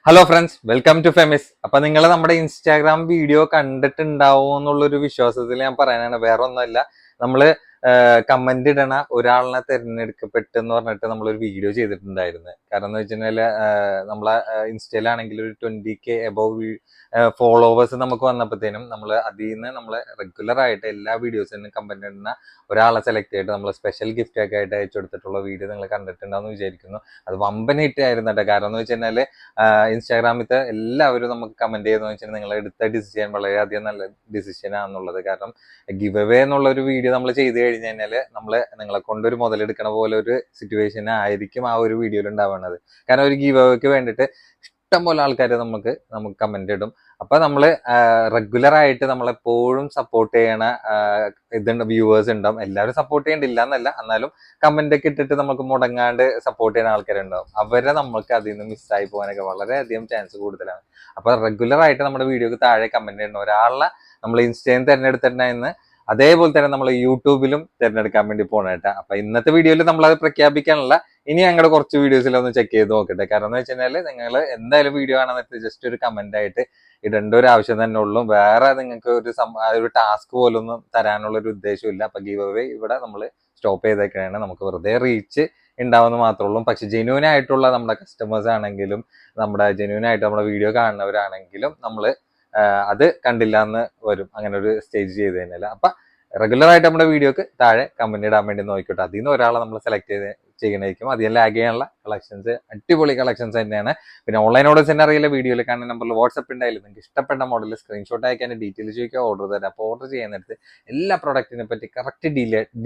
Hello friends, welcome to ഫെമിസ്. അപ്പൊ നിങ്ങൾ നമ്മുടെ ഇൻസ്റ്റാഗ്രാം വീഡിയോ കണ്ടിട്ടുണ്ടാവും എന്നുള്ളൊരു വിശ്വാസത്തിൽ ഞാൻ പറയാനാണ്. വേറെ ഒന്നുമല്ല, നമ്മള് കമന്റ് ഇടണ ഒരാളിനെ തിരഞ്ഞെടുക്കപ്പെട്ടെന്ന് പറഞ്ഞിട്ട് നമ്മളൊരു വീഡിയോ ചെയ്തിട്ടുണ്ടായിരുന്നു. കാരണം എന്ന് വെച്ചിട്ടുണ്ടെങ്കിൽ നമ്മളെ ഇൻസ്റ്റയിലാണെങ്കിൽ ഒരു 20K എബവ് ഫോളോവേഴ്സ് നമുക്ക് വന്നപ്പോഴത്തേനും നമ്മൾ അതിൽ നിന്ന് നമ്മള് റെഗുലർ ആയിട്ട് എല്ലാ വീഡിയോസിനും കമന്റ് ഇടുന്ന ഒരാളെ സെലക്ട് ചെയ്തിട്ട് നമ്മൾ സ്പെഷ്യൽ ഗിഫ്റ്റ് ഒക്കെ ആയിട്ട് അയച്ചു കൊടുത്തിട്ടുള്ള വീഡിയോ നിങ്ങൾ കണ്ടിട്ടുണ്ടാവുമെന്ന് വിചാരിക്കുന്നു. അത് വമ്പൻ ഹിറ്റ് ആയിരുന്നു കേട്ടോ. കാരണം എന്ന് വെച്ച് ഇൻസ്റ്റാഗ്രാമിലത്തെ എല്ലാവരും നമുക്ക് കമന്റ് ചെയ്യുന്നത് വെച്ചാൽ നിങ്ങൾ എടുത്ത ഡിസിഷൻ വളരെയധികം നല്ല ഡിസിഷൻ ആണെന്നുള്ളത്. കാരണം ഗിവ് അവേ എന്നുള്ള ഒരു വീഡിയോ നമ്മൾ ചെയ്ത് കഴിഞ്ഞ് കഴിഞ്ഞാല് നിങ്ങളെ കൊണ്ടൊരു മുതലെടുക്കണ പോലെ ഒരു സിറ്റുവേഷൻ ആയിരിക്കും ആ ഒരു വീഡിയോയിൽ ഉണ്ടാവുന്നത്. കാരണം ഒരു ഗിവ് അവേക്ക് വേണ്ടിയിട്ട് ഇഷ്ടംപോലെ ആൾക്കാർ നമുക്ക് കമന്റ് ഇടും. അപ്പൊ നമ്മള് റെഗുലർ ആയിട്ട് നമ്മളെപ്പോഴും സപ്പോർട്ട് ചെയ്യണ ഇതുണ്ട്, വ്യൂവേഴ്സ് ഉണ്ടാവും. എല്ലാവരും സപ്പോർട്ട് ചെയ്യണ്ടില്ല എന്നല്ല, എന്നാലും കമന്റ് ഒക്കെ ഇട്ടിട്ട് നമുക്ക് മുടങ്ങാണ്ട് സപ്പോർട്ട് ചെയ്യുന്ന ആൾക്കാരുണ്ടാവും. അവരെ നമുക്ക് അതിൽ നിന്ന് മിസ്സായി പോകാനൊക്കെ വളരെയധികം ചാൻസ് കൂടുതലാണ്. അപ്പൊ റെഗുലർ ആയിട്ട് നമ്മുടെ വീഡിയോക്ക് താഴെ കമന്റ് ചെയ്യുന്ന ഒരാളെ നമ്മൾ ഇൻസ്റ്റയിൽ തിരഞ്ഞെടുത്തിട്ടുണ്ടായിരുന്നു, അതേപോലെ തന്നെ നമ്മൾ യൂട്യൂബിലും തിരഞ്ഞെടുക്കാൻ വേണ്ടി പോണേട്ടാ. അപ്പൊ ഇന്നത്തെ വീഡിയോയിൽ നമ്മൾ അത് പ്രഖ്യാപിക്കാനുള്ള, ഇനി ഞങ്ങളുടെ കുറച്ച് വീഡിയോസിലൊന്ന് ചെക്ക് ചെയ്ത് നോക്കട്ടെ. കാരണം എന്ന് വെച്ച് കഴിഞ്ഞാൽ നിങ്ങൾ എന്തായാലും വീഡിയോ കാണാൻ നേരത്തെ ജസ്റ്റ് ഒരു കമന്റ് ആയിട്ട് ഇടേണ്ട ഒരു ആവശ്യം തന്നെ ഉള്ളൂ. വേറെ നിങ്ങൾക്ക് ഒരു ടാസ്ക് പോലൊന്നും തരാനുള്ള ഒരു ഉദ്ദേശമില്ല. അപ്പൊ ഗീവ് അവേ ഇവിടെ നമ്മൾ സ്റ്റോപ്പ് ചെയ്തേക്കാണ്. നമുക്ക് വെറുതെ റീച്ച് ഉണ്ടാവുന്ന മാത്രമേ ഉള്ളൂ. പക്ഷെ ജെന്യൂൻ ആയിട്ടുള്ള നമ്മുടെ കസ്റ്റമേഴ്സ് ആണെങ്കിലും ജെന്യൂൻ ആയിട്ട് നമ്മുടെ വീഡിയോ കാണുന്നവരാണെങ്കിലും അത് കണ്ടില്ല എന്ന് വരും, അങ്ങനെ ഒരു സ്റ്റേജ് ചെയ്ത് കഴിഞ്ഞാൽ. അപ്പൊ റെഗുലർ ആയിട്ട് നമ്മുടെ വീഡിയോക്ക് താഴെ കമന്റ് ഇടാൻ വേണ്ടി നോക്കിക്കോട്ടെ. അതിൽ നിന്ന് ഒരാളെ നമ്മൾ സെലക്ട് ചെയ്യണമായിരിക്കും. അധികം ലാഗ് ചെയ്യാനുള്ള കളക്ഷൻസ്, അടിപൊളി കളക്ഷൻസ് തന്നെയാണ്. പിന്നെ ഓൺലൈൻ ഓർഡേഴ്സ് തന്നെ അറിയില്ല, വീഡിയോയിൽ കാണുന്ന നമ്പറിൽ വാട്സപ്പ് ഉണ്ടായാലും നിങ്ങൾക്ക് ഇഷ്ടപ്പെട്ട മോഡൽ സ്ക്രീൻഷോട്ട് അയക്കാൻ, ഡീറ്റെയിൽ ചോദിക്കുക, ഓർഡർ തരാം. അപ്പോൾ ഓർഡർ ചെയ്യുന്നിടത്ത് എല്ലാ പ്രോഡക്റ്റിനെ പറ്റി കറക്റ്റ്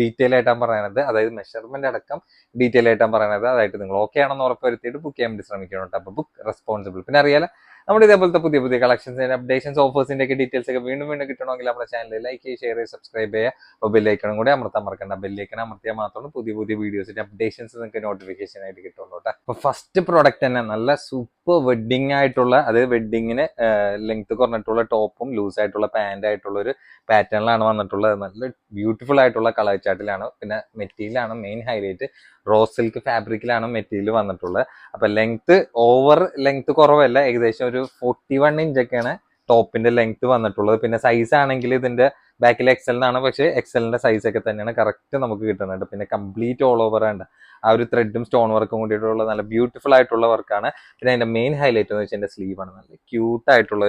ഡീറ്റെയിൽ ആയിട്ടാണ് പറയുന്നത്. അതായത് മെഷർമെന്റ് അടക്കം ഡീറ്റെയിൽ ആയിട്ടാണ് പറയുന്നത്. അതായത് നിങ്ങൾ ഓക്കെ ആണെന്ന് ഉറപ്പ് വരുത്തിയിട്ട് ബുക്ക് ചെയ്യാൻ വേണ്ടി ശ്രമിക്കണം. അപ്പോൾ ബുക്ക് റെസ്പോൺസിബിൾ. പിന്നെ അറിയാലോ, നമ്മുടെ ഇതേപോലത്തെ പുതിയ പുതിയ കളക്ഷൻസിന്റെ അപ്ഡേഷൻസ്, ഓഫേഴ്സിന്റെ ഒക്കെ ഡീറ്റെയിൽസ് ഒക്കെ വീണ്ടും കിട്ടണമെങ്കിൽ നമ്മുടെ ചാനൽ ലൈക്ക് ചെയ്യുക, ഷെയർ ചെയ്യുക, സബ്സ്ക്രൈബ് ചെയ്യുക. അപ്പോൾ ബെല്ലൈക്കണം കൂടി അമർത്താൻ മറക്കണ്ട. ബെല്ലൈക്കൺ അമർത്തിയാൽ മാത്രമാണ് പുതിയ പുതിയ വീഡിയോസിന്റെ അപ്ഡേഷൻസ് നിങ്ങൾക്ക് നോട്ടിഫിക്കേഷൻ ആയിട്ട് കിട്ടുള്ളൂ കേട്ടോ. അപ്പൊ ഫസ്റ്റ് പ്രോഡക്റ്റ് തന്നെ നല്ല സൂപ്പർ വെഡിങ് ആയിട്ടുള്ള, അതായത് വെഡിങ്ങിന് ലെങ്ത് കുറഞ്ഞിട്ടുള്ള ടോപ്പും ലൂസ് ആയിട്ടുള്ള പാന്റ് ആയിട്ടുള്ള ഒരു പാറ്റേണിലാണ് വന്നിട്ടുള്ളത്. നല്ല ബ്യൂട്ടിഫുൾ ആയിട്ടുള്ള കളർ ചാർട്ടിലാണ്. പിന്നെ മെറ്റീരിയലാണ് മെയിൻ ഹൈലൈറ്റ്. റോസ് സിൽക്ക് ഫാബ്രിക്കിലാണ് മെറ്റീരിയൽ വന്നിട്ടുള്ളത്. അപ്പൊ ഓവർ ലെങ്ത് കുറവല്ല, ഏകദേശം ഒരു 41 ഇഞ്ചൊക്കെയാണ് ടോപ്പിന്റെ ലെങ്ത് വന്നിട്ടുള്ളത്. പിന്നെ സൈസ് ആണെങ്കിൽ ഇതിന്റെ ബാക്കിൽ എക്സലിനാണ്, പക്ഷേ എക്സലിന്റെ സൈസ് ഒക്കെ തന്നെയാണ് കറക്റ്റ് നമുക്ക് കിട്ടുന്നുണ്ട്. പിന്നെ കംപ്ലീറ്റ് ഓൾ ഓവർ ഉണ്ട്, ആ ഒരു ത്രെഡും സ്റ്റോൺ വർക്കും കൂടിയിട്ടുള്ള നല്ല ബ്യൂട്ടിഫുൾ ആയിട്ടുള്ള വർക്കാണ്. പിന്നെ അതിന്റെ മെയിൻ ഹൈലൈറ്റ് എന്ന് വെച്ചാൽ എന്റെ സ്ലീവാണ്. നല്ല ക്യൂട്ട് ആയിട്ടുള്ള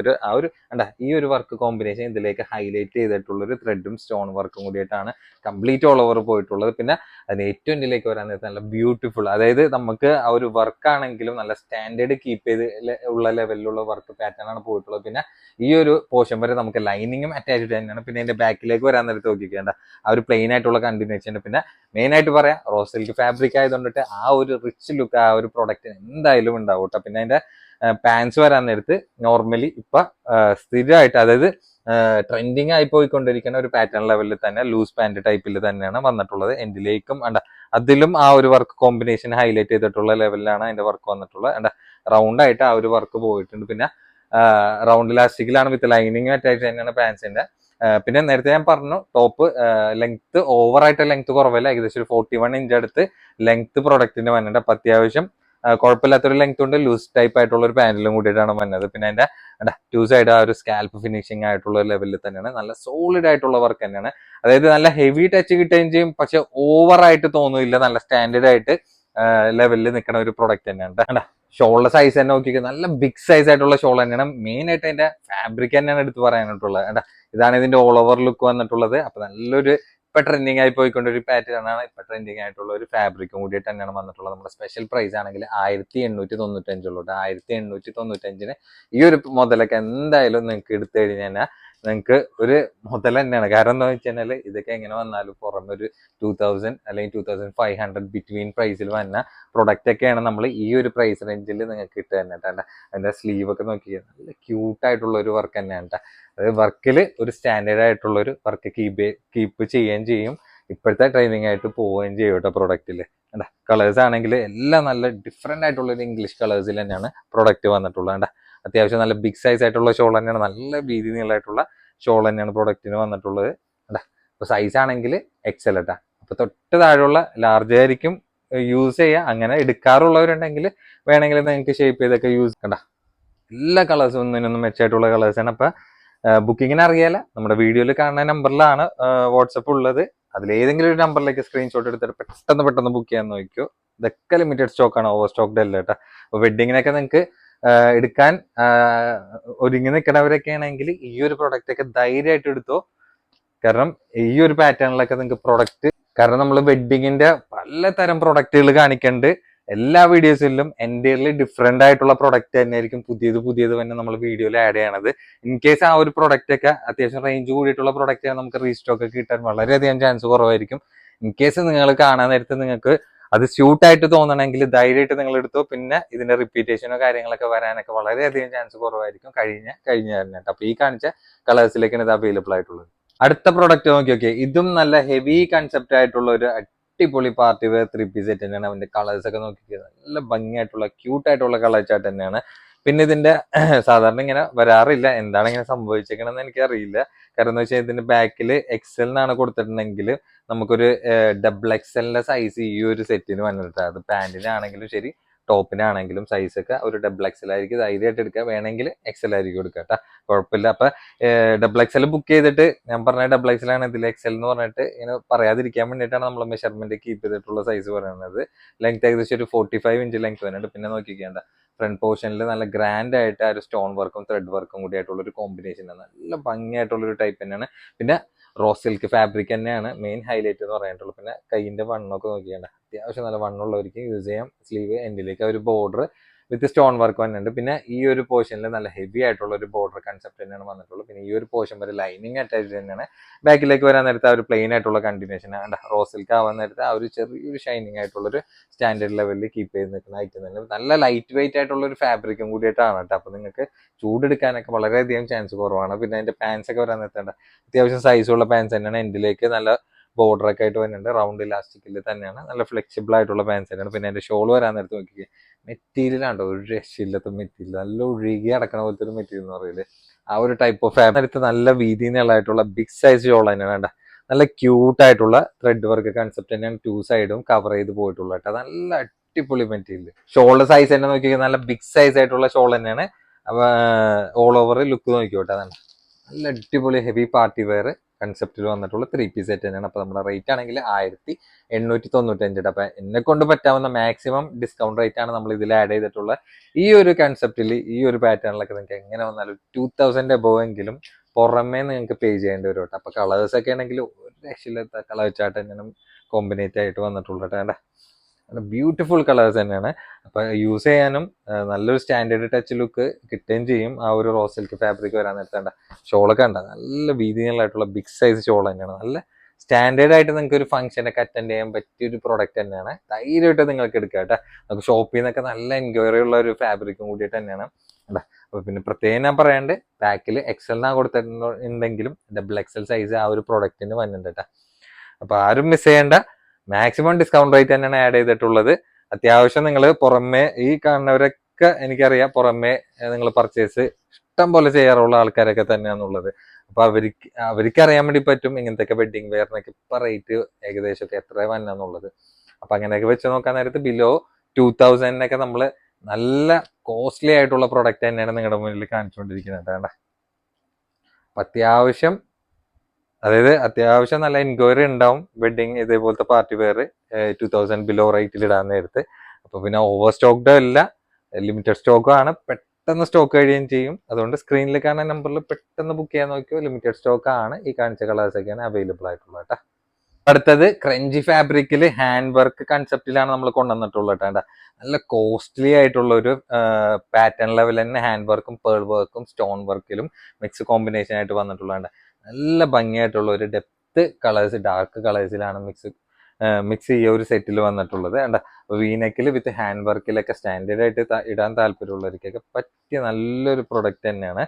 ഈ ഒരു വർക്ക് കോമ്പിനേഷൻ ഇതിലേക്ക് ഹൈലൈറ്റ് ചെയ്തിട്ടുള്ള ഒരു ത്രെഡും സ്റ്റോൺ വർക്കും കൂടിയിട്ടാണ് കംപ്ലീറ്റ് ഓൾ ഓവർ പോയിട്ടുള്ളത്. പിന്നെ അതിന് ഏറ്റവും ഇതിലേക്ക് വരാൻ നേരത്തെ നല്ല ബ്യൂട്ടിഫുൾ, അതായത് നമുക്ക് ആ ഒരു വർക്ക് ആണെങ്കിലും നല്ല സ്റ്റാൻഡേർഡ് കീപ്പ് ചെയ്ത് ഉള്ള ലെവലിലുള്ള വർക്ക് പാറ്റേൺ ആണ് പോയിട്ടുള്ളത്. പിന്നെ ഈ ഒരു പോർഷൻ വരെ നമുക്ക് ലൈനിങ്ങും അറ്റാച്ച്ഡ് തന്നെയാണ്. പിന്നെ അതിന്റെ ബാക്കിലേക്ക് വരാൻ നേരത്തെ നോക്കിക്കേണ്ട ആ ഒരു പ്ലെയിൻ ആയിട്ടുള്ള കണ്ടിന്യൂഷൻ. പിന്നെ മെയിൻ ആയിട്ട് പറയാം, റോസ് സിൽക്ക് ഫാബ്രിക് ആയതുകൊണ്ടിട്ട് ആ ഒരു റിച്ച് ലുക്ക് ആ ഒരു പ്രൊഡക്റ്റിന് എന്തായാലും ഉണ്ടാവും കേട്ടോ. പിന്നെ അതിന്റെ പാൻസ് വരാൻ നേരത്ത് നോർമലി ഇപ്പൊ സ്ഥിരമായിട്ട്, അതായത് ട്രെൻഡിങ് ആയി പോയിക്കൊണ്ടിരിക്കുന്ന ഒരു പാറ്റേൺ ലെവലിൽ തന്നെ ലൂസ് പാന്റ് ടൈപ്പിൽ തന്നെയാണ് വന്നിട്ടുള്ളത്. എൻഡിലേക്കും അതിലും ആ ഒരു വർക്ക് കോമ്പിനേഷൻ ഹൈലൈറ്റ് ചെയ്തിട്ടുള്ള ലെവലിലാണ് അതിന്റെ വർക്ക് വന്നിട്ടുള്ളത്. റൗണ്ട് ആയിട്ട് ആ ഒരു വർക്ക് പോയിട്ടുണ്ട്. പിന്നെ റൗണ്ട് ഇലാസ്റ്റിക്കിലാണ് വിത്ത് ലൈനിങ് അറ്റാച്ച് തന്നെയാണ് പാൻസിന്റെ. പിന്നെ നേരത്തെ ഞാൻ പറഞ്ഞു, ടോപ്പ് ലെങ്ത് ഓവറായിട്ട് ലെങ്ത് കുറവല്ല, ഏകദേശം ഒരു 41 ഇഞ്ച് അടുത്ത് ലെങ്ത് പ്രൊഡക്റ്റിന് വന്നിട്ടുണ്ട്. അപ്പൊ അത്യാവശ്യം കുഴപ്പമില്ലാത്തൊരു ലെങ്ത് കൊണ്ട് ലൂസ് ടൈപ്പ് ആയിട്ടുള്ള ഒരു പാന്റിലും കൂടിയിട്ടാണ് വന്നത്. പിന്നെ അതിന്റെ ടു സൈഡ് ആ ഒരു സ്കാൽപ്പ് ഫിനിഷിംഗ് ആയിട്ടുള്ള ലെവലിൽ തന്നെയാണ്, നല്ല സോളിഡ് ആയിട്ടുള്ള വർക്ക് തന്നെയാണ്. അതായത് നല്ല ഹെവി ടച്ച് കിട്ടുകയും ചെയ്യും, പക്ഷെ ഓവറായിട്ട് തോന്നില്ല, നല്ല സ്റ്റാൻഡേർഡ് ആയിട്ട് ലെവലിൽ നിൽക്കുന്ന ഒരു പ്രൊഡക്റ്റ് തന്നെയാണ്. ഷോളിന്റെ സൈസ് തന്നെ നോക്കിക്കുക, നല്ല ബിഗ് സൈസ് ആയിട്ടുള്ള ഷോൾ തന്നെയാണ്. മെയിൻ ആയിട്ട് അതിന്റെ ഫാബ്രിക് തന്നെയാണ് എടുത്ത് പറയാനായിട്ടുള്ളത്. ഇതാണ് ഇതിന്റെ ഓൾ ഓവർ ലുക്ക് വന്നിട്ടുള്ളത്. അപ്പൊ നല്ലൊരു ഇപ്പൊ ട്രെൻഡിങ് ആയി പോയിക്കൊണ്ട ഒരു പാറ്റേൺ ആണ്, ഇപ്പൊ ട്രെൻഡിങ് ആയിട്ടുള്ള ഒരു ഫാബ്രിക്കും കൂടിയിട്ട് തന്നെയാണ് വന്നിട്ടുള്ളത്. നമ്മുടെ സ്പെഷ്യൽ പ്രൈസ് ആണെങ്കിൽ 1895 ഉള്ളൂ. 1895 ഈ ഒരു മുതലൊക്കെ എന്തായാലും നിങ്ങൾക്ക് എടുത്തു കഴിഞ്ഞാൽ നിങ്ങൾക്ക് ഒരു മുതൽ തന്നെയാണ്. കാരണം എന്താ വെച്ച് കഴിഞ്ഞാൽ ഇതൊക്കെ എങ്ങനെ വന്നാലും പുറമെ ഒരു 2000 അല്ലെങ്കിൽ 2500 ബിറ്റ്വീൻ പ്രൈസിൽ വന്ന പ്രൊഡക്റ്റ് ഒക്കെയാണ് നമ്മൾ ഈ ഒരു പ്രൈസ് റേഞ്ചിൽ നിങ്ങൾക്ക് ഇട്ട് തന്നെ. അതിന്റെ സ്ലീവ് ഒക്കെ നോക്കിയാൽ നല്ല ക്യൂട്ട് ആയിട്ടുള്ള ഒരു വർക്ക് തന്നെയാണ്. അതായത് വർക്കിൽ ഒരു സ്റ്റാൻഡേർഡ് ആയിട്ടുള്ള ഒരു വർക്ക് കീപ്പ് ചെയ്യുകയും ചെയ്യും, ഇപ്പോഴത്തെ ട്രെയിനിങ് ആയിട്ട് പോവുകയും ചെയ്യും കേട്ടോ പ്രൊഡക്റ്റില്. കളേഴ്സ് ആണെങ്കിൽ എല്ലാം നല്ല ഡിഫറെന്റ് ആയിട്ടുള്ള ഒരു ഇംഗ്ലീഷ് കളേഴ്സിൽ തന്നെയാണ് പ്രൊഡക്റ്റ് വന്നിട്ടുള്ളത്. അത്യാവശ്യം നല്ല ബിഗ് സൈസ് ആയിട്ടുള്ള ഷോൾ തന്നെയാണ്, നല്ല വീതി നീളമായിട്ടുള്ള ഷോൾ തന്നെയാണ് പ്രൊഡക്റ്റിന് വന്നിട്ടുള്ളത്. അപ്പൊ സൈസ് ആണെങ്കിൽ എക്സൽ കേട്ടാ. അപ്പൊ തൊട്ട് താഴെയുള്ള ലാർജ് ആയിരിക്കും യൂസ് ചെയ്യുക. അങ്ങനെ എടുക്കാറുള്ളവരുണ്ടെങ്കിൽ വേണമെങ്കിൽ നിങ്ങൾക്ക് ഷേപ്പ് ചെയ്തൊക്കെ യൂസ് കണ്ട. എല്ലാ കളേഴ്സും ഒന്നിനൊന്നും മെച്ചമായിട്ടുള്ള കളേഴ്സാണ്. അപ്പൊ ബുക്കിങ്ങിന് അറിയാല നമ്മുടെ വീഡിയോയിൽ കാണുന്ന നമ്പറിലാണ് വാട്സപ്പ് ഉള്ളത്. അതിലേതെങ്കിലും ഒരു നമ്പറിലേക്ക് സ്ക്രീൻഷോട്ട് എടുത്തിട്ട് പെട്ടെന്ന് ബുക്ക് ചെയ്യാൻ നോക്കിയോ. ഇതൊക്കെ ലിമിറ്റഡ് സ്റ്റോക്കാണ്, ഓവർ സ്റ്റോക്ക്ഡ് അല്ല കേട്ടോ. അപ്പൊ വെഡിങ്ങിനൊക്കെ നിങ്ങൾക്ക് എടുക്കാൻ ഒരുങ്ങി നിൽക്കുന്നവരൊക്കെ ആണെങ്കിൽ ഈ ഒരു പ്രൊഡക്റ്റ് ഒക്കെ ധൈര്യമായിട്ട് എടുത്തോ. കാരണം ഈ ഒരു പാറ്റേണിലൊക്കെ നിങ്ങൾക്ക് പ്രൊഡക്റ്റ്, കാരണം നമ്മൾ വെഡിങ്ങിന്റെ പലതരം പ്രൊഡക്റ്റുകൾ കാണിക്കുന്നുണ്ട് എല്ലാ വീഡിയോസിലും. എൻ്റെർലി ഡിഫറെന്റ് ആയിട്ടുള്ള പ്രൊഡക്റ്റ് തന്നെയായിരിക്കും പുതിയത് തന്നെ നമ്മൾ വീഡിയോയിൽ ആഡ് ചെയ്യണത്. ഇൻ കേസ് ആ ഒരു പ്രൊഡക്റ്റ് ഒക്കെ അത്യാവശ്യം റേഞ്ച് കൂടിയിട്ടുള്ള പ്രൊഡക്റ്റ് നമുക്ക് റീസ്റ്റോക്ക് ഒക്കെ കിട്ടാൻ വളരെയധികം ചാൻസ് കുറവായിരിക്കും. ഇൻ കേസ് നിങ്ങൾ കാണാൻ നേരത്ത് നിങ്ങൾക്ക് അത് സ്യൂട്ട് ആയിട്ട് തോന്നണമെങ്കിൽ ധൈര്യമായിട്ട് നിങ്ങൾ എടുത്തോ. പിന്നെ ഇതിന്റെ റിപ്പീറ്റേഷനോ കാര്യങ്ങളൊക്കെ വരാനൊക്കെ വളരെയധികം ചാൻസ് കുറവായിരിക്കും കഴിഞ്ഞ തന്നെ. അപ്പൊ ഈ കാണിച്ച കളേഴ്സിലേക്കാണ് ഇത് അവൈലബിൾ ആയിട്ടുള്ളത്. അടുത്ത പ്രൊഡക്റ്റ് നോക്കി. ഇതും നല്ല ഹെവി കൺസെപ്റ്റ് ആയിട്ടുള്ള ഒരു അടിപൊളി പാർട്ടി വെയർ 3 പീസ് സെറ്റ് തന്നെയാണ്. അവന്റെ കളേഴ്സ് ഒക്കെ നോക്കിയത് നല്ല ഭംഗിയായിട്ടുള്ള ക്യൂട്ടായിട്ടുള്ള കളർ ചാർട്ട് തന്നെയാണ്. പിന്നെ ഇതിന്റെ സാധാരണ ഇങ്ങനെ വരാറില്ല, എന്താണ് ഇങ്ങനെ സംഭവിച്ചേക്കണെന്ന് എനിക്കറിയില്ല. കാരണം എന്ന് വെച്ചാൽ ഇതിന്റെ ബാക്കിൽ എക്സൽ എന്നാണ് കൊടുത്തിട്ടുണ്ടെങ്കിൽ നമുക്കൊരു XXL സൈസ് ഈ ഒരു സെറ്റിന് വന്നിട്ട്, അത് പാന്റിനാണെങ്കിലും ശരി ടോപ്പിനാണെങ്കിലും സൈസ് ഒക്കെ ഒരു XXL ആയിരിക്കും. ധൈര്യമായിട്ട് എടുക്കുക, വേണമെങ്കിൽ XL ആയിരിക്കും എടുക്കുക കേട്ടോ, കുഴപ്പമില്ല. അപ്പൊ XXL ബുക്ക് ചെയ്തിട്ട് ഞാൻ പറഞ്ഞ XXL ആണ്, ഇതിൽ XL എന്ന് പറഞ്ഞിട്ട് ഇങ്ങനെ പറയാതിരിക്കാൻ വേണ്ടിയിട്ടാണ് നമ്മൾ മെഷർമെന്റ് കീപ്പ് ചെയ്തിട്ടുള്ള സൈസ് പറയുന്നത്. ലെങ്ത് ഏകദേശം ഒരു 45 ഇഞ്ച് ലെങ്ത് വരുന്നുണ്ട്. പിന്നെ നോക്കിക്കേണ്ട ഫ്രണ്ട് പോർഷനിൽ നല്ല ഗ്രാൻഡ് ആയിട്ട് ആ ഒരു സ്റ്റോൺ വർക്കും ത്രെഡ് വർക്കും കൂടി ആയിട്ടുള്ള ഒരു കോമ്പിനേഷൻ, നല്ല ഭംഗിയായിട്ടുള്ള ഒരു ടൈപ്പ് തന്നെയാണ്. പിന്നെ റോസ് സിൽക്ക് ഫാബ്രിക് തന്നെയാണ് മെയിൻ ഹൈലൈറ്റ് എന്ന് പറയാനുള്ളത്. പിന്നെ കൈയിന്റെ വണ്ണൊക്കെ നോക്കിയാണ്ട അത്യാവശ്യം നല്ല വണ്ണുള്ളവർക്ക് യൂസ് ചെയ്യാം. സ്ലീവ് എൻഡിലേക്ക് ഒരു ബോർഡർ വിത്ത് സ്റ്റോൺ വർക്ക് വന്നിട്ടുണ്ട്. പിന്നെ ഈ ഒരു പോർഷനിൽ നല്ല ഹെവി ആയിട്ടുള്ള ഒരു ബോർഡർ കൺസെപ്റ്റ് തന്നെയാണ് വന്നിട്ടുള്ളത്. പിന്നെ ഈ ഒരു പോർഷൻ വരെ ലൈനിങ് അറ്റാച്ച് തന്നെയാണ്. ബാക്കിലേക്ക് വരാൻ നേരത്തെ ആ ഒരു പ്ലെയിൻ ആയിട്ടുള്ള കണ്ടിന്യൂഷൻ റോസ് സിൽക്ക് ആവാൻ നേരത്തെ ആ ഒരു ചെറിയൊരു ഷൈനിങ് ആയിട്ടുള്ള ഒരു സ്റ്റാൻഡേർഡ് ലെവലിൽ കീപ്പ് ചെയ്ത് നിൽക്കുന്ന ഐറ്റം തന്നെ. നല്ല ലൈറ്റ് വെയിറ്റ് ആയിട്ടുള്ള ഒരു ഫാബ്രിക്കും കൂടിയിട്ടാണ് കേട്ടോ. അപ്പൊ നിങ്ങൾക്ക് ചൂടെടുക്കാനൊക്കെ വളരെയധികം ചാൻസ് കുറവാണ്. പിന്നെ അതിന്റെ പാൻസ് ഒക്കെ വരാൻ നേരത്തെ അത്യാവശ്യം സൈസുള്ള പാൻസ് തന്നെയാണ്. എൻഡിലേക്ക് നല്ല ബോർഡർ ഒക്കെ ആയിട്ട് വരുന്നുണ്ട്. റൗണ്ട് ഇലാസ്റ്റിക്കിൽ തന്നെയാണ്, നല്ല ഫ്ലെക്സിബിൾ ആയിട്ടുള്ള പാൻസ് തന്നെയാണ്. പിന്നെ അതിന്റെ ഷോൾ വരാൻ നേരത്തെ നോക്കിക്കേ, മെറ്റീരിയൽ ആണ്ടോ ഒരു രക്ഷയില്ലാത്ത മെറ്റീരിയൽ, നല്ല ഒഴുകി അടക്കണ പോലത്തെ ഒരു മെറ്റീരിയൽ എന്ന് പറയില്ലേ, ആ ഒരു ടൈപ്പ് ഓഫ് ഫാബ്രിക്. നല്ല വീതി നീളമായിട്ടുള്ള ബിഗ് സൈസ് ഷോൾ തന്നെയാണ് കേട്ടോ. നല്ല ക്യൂട്ട് ആയിട്ടുള്ള ത്രെഡ് വർക്ക് കൺസെപ്റ്റ് തന്നെയാണ്. 2 സൈഡും കവർ ചെയ്ത് പോയിട്ടുള്ള കേട്ടോ. നല്ല അടിപൊളി മെറ്റീരിയൽ. ഷോളിന്റെ സൈസ് തന്നെ നോക്കിയാൽ നല്ല ബിഗ് സൈസ് ആയിട്ടുള്ള ഷോൾ തന്നെയാണ്. അപ്പൊ ഓൾ ഓവർ ലുക്ക് നോക്കിയോട്ടെ, നല്ല അടിപൊളി ഹെവി പാർട്ടി വെയർ കൺസെപ്റ്റിൽ വന്നിട്ടുള്ള 3 പീസ് സെറ്റ് തന്നെയാണ്. അപ്പൊ നമ്മുടെ റേറ്റ് ആണെങ്കിൽ 1895. അപ്പൊ എന്നെ കൊണ്ട് പറ്റാവുന്ന മാക്സിമം ഡിസ്കൗണ്ട് റേറ്റ് ആണ് നമ്മൾ ഇതിൽ ആഡ് ചെയ്തിട്ടുള്ള. ഈ ഒരു കൺസെപ്റ്റിൽ ഈ ഒരു പാറ്റേണിലൊക്കെ നിങ്ങൾക്ക് എങ്ങനെ വന്നാലും 2000 എബോവ് എങ്കിലും പുറമേ നിങ്ങൾക്ക് പേ ചെയ്യേണ്ടി വരും കേട്ടോ. അപ്പൊ കളേഴ്സ് ഒക്കെ ആണെങ്കിൽ ഒരു രക്ഷയില്ലാത്ത കളർ ചാർട്ട് തന്നെയാണ് കോമ്പിനേറ്റ് ആയിട്ട് വന്നിട്ടുള്ളത് കേട്ടോ. ബ്യൂട്ടിഫുൾ കളേഴ്സ് തന്നെയാണ്. അപ്പൊ യൂസ് ചെയ്യാനും നല്ലൊരു സ്റ്റാൻഡേർഡ് ടച്ച് ലുക്ക് കിട്ടുകയും ചെയ്യും. ആ ഒരു റോസ് സിൽക്ക് ഫാബ്രിക് വരാൻ നേരത്തേണ്ട ഷോളൊക്കെ ഉണ്ട്, നല്ല വീതികളായിട്ടുള്ള ബിഗ് സൈസ് ഷോൾ തന്നെയാണ്. നല്ല സ്റ്റാൻഡേർഡ് ആയിട്ട് നിങ്ങൾക്ക് ഒരു ഫംഗ്ഷനൊക്കെ അറ്റൻഡ് ചെയ്യാൻ പറ്റിയ ഒരു പ്രോഡക്റ്റ് തന്നെയാണ്. ധൈര്യമായിട്ട് നിങ്ങൾക്ക് എടുക്കാം കേട്ടോ. നമുക്ക് ഷോപ്പിൽ നിന്നൊക്കെ നല്ല എൻക്വയറി ഉള്ള ഒരു ഫാബ്രിക്കും കൂടിയിട്ട് തന്നെയാണ്. അപ്പൊ പിന്നെ പ്രത്യേകം ഞാൻ പറയാണ്ട് ബാക്കിൽ XL കൊടുത്തിട്ടുണ്ടെങ്കിലും XXL സൈസ് ആ ഒരു പ്രോഡക്റ്റിന് വന്നിട്ടുണ്ട് കേട്ടോ. അപ്പൊ ആരും മിസ് ചെയ്യേണ്ട, മാക്സിമം ഡിസ്കൗണ്ട് റേറ്റ് തന്നെയാണ് ആഡ് ചെയ്തിട്ടുള്ളത്. അത്യാവശ്യം നിങ്ങൾ പുറമെ ഈ കാണുന്നവരൊക്കെ എനിക്കറിയാം, പുറമെ നിങ്ങൾ പർച്ചേസ് ഇഷ്ടം പോലെ ചെയ്യാറുള്ള ആൾക്കാരൊക്കെ തന്നെയാണുള്ളത്. അപ്പൊ അവർക്ക് അറിയാൻ വേണ്ടി പറ്റും ഇങ്ങനത്തെ വെഡിങ് വെയറിനൊക്കെ ഇപ്പൊ റേറ്റ് ഏകദേശം ഒക്കെ എത്ര വന്നെന്നുള്ളത്. അപ്പൊ അങ്ങനെയൊക്കെ വെച്ച് നോക്കാൻ നേരത്ത് ബിലോ 2000 നമ്മൾ നല്ല കോസ്റ്റ്ലി ആയിട്ടുള്ള പ്രൊഡക്റ്റ് തന്നെയാണ് നിങ്ങളുടെ മുന്നിൽ കാണിച്ചുകൊണ്ടിരിക്കുന്നത് കേട്ടോ. അപ്പൊ അത്യാവശ്യം നല്ല എൻക്വയറി ഉണ്ടാവും വെഡിങ് ഇതേപോലത്തെ പാർട്ടി വെയർ 2000 ബിലോ റേറ്റിൽ ഇടാൻ നേരത്ത്. അപ്പൊ പിന്നെ ഓവർ സ്റ്റോക്ക്ഡ് അല്ല, ലിമിറ്റഡ് സ്റ്റോക്കും ആണ്, പെട്ടെന്ന് സ്റ്റോക്ക് കഴിയുകയും ചെയ്യും. അതുകൊണ്ട് സ്ക്രീനിൽ കാണുന്ന നമ്പറിൽ പെട്ടെന്ന് ബുക്ക് ചെയ്യാൻ നോക്കിയോ. ലിമിറ്റഡ് സ്റ്റോക്ക് ആണ്, ഈ കാണിച്ച കളേഴ്സ് ഒക്കെയാണ് അവൈലബിൾ ആയിട്ടുള്ളത് കേട്ടോ. അടുത്തത് ക്രഞ്ചി ഫാബ്രിക്കിൽ ഹാൻഡ് വർക്ക് കൺസെപ്റ്റിലാണ് നമ്മൾ കൊണ്ടുവന്നിട്ടുള്ളത് കേട്ടോ. നല്ല കോസ്റ്റ്ലി ആയിട്ടുള്ള ഒരു പാറ്റേൺ ലെവൽ തന്നെ ഹാൻഡ് വർക്കും പേൾ വർക്കും സ്റ്റോൺ വർക്കിലും മിക്സ് കോമ്പിനേഷൻ ആയിട്ട് വന്നിട്ടുള്ളത്. നല്ല ഭംഗിയായിട്ടുള്ള ഒരു ഡെപ്ത് കളേഴ്സ്, ഡാർക്ക് കളേഴ്സിലാണ് മിക്സ് ഈ ഒരു സെറ്റിൽ വന്നിട്ടുള്ളത്. വീനെക്കിൽ വിത്ത് ഹാൻഡ് വർക്കിലൊക്കെ സ്റ്റാൻഡേർഡ് ആയിട്ട് ഇടാൻ താല്പര്യമുള്ളവർക്കൊക്കെ പറ്റിയ നല്ലൊരു പ്രൊഡക്റ്റ് തന്നെയാണ്.